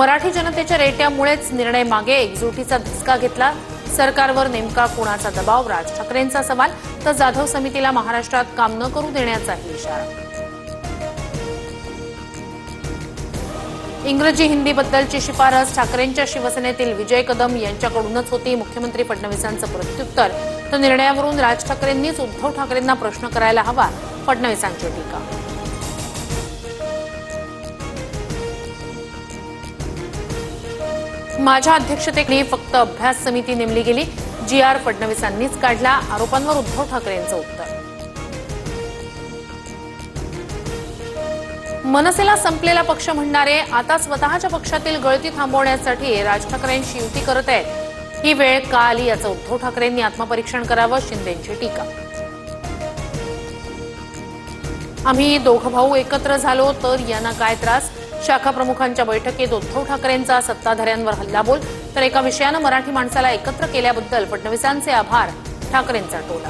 मराठी जनतेच्या रेट्यामुळेच निर्णय मागे, एकजुटीचा धसका घेतला. सरकारवर नेमका कुणाचा दबाव? राज ठाकरेंचा सवाल. तर जाधव समितीला महाराष्ट्रात काम न करू देण्याचाही इशारा. इंग्रजी हिंदीबद्दलची शिफारस ठाकरेंच्या शिवसेनेतील विजय कदम यांच्याकडूनच होती. मुख्यमंत्री फडणवीसांचं प्रत्युत्तर. तर निर्णयावरून राज ठाकरेंनीच उद्धव ठाकरेंना प्रश्न करायला हवा, फडणवीसांची टीका. माझ्या अध्यक्षतेखाली फक्त अभ्यास समिती नेमली गेली. जी.आर. फडणवीसांनीच काढला. आरोपांवर उद्धव ठाकरेंचं उत्तर. मनसेला संपलेला पक्ष म्हणणारे आता स्वतःच्या पक्षातील गळती थांबवण्यासाठी राज ठाकरेंशी युती करत आहेत. ही वेळ का आली याचं उद्धव ठाकरेंनी आत्मपरीक्षण करावं, शिंदेंची टीका. आम्ही दोघं भाऊ एकत्र झालो तर यांना काय त्रास? शाखा प्रमुखांच्या बैठकीत उद्धव ठाकरेंचा सत्ताधाऱ्यांवर हल्लाबोल. तर एका विषयानं मराठी माणसाला एकत्र केल्याबद्दल फडणवीसांचे आभार, ठाकरेंचा टोला.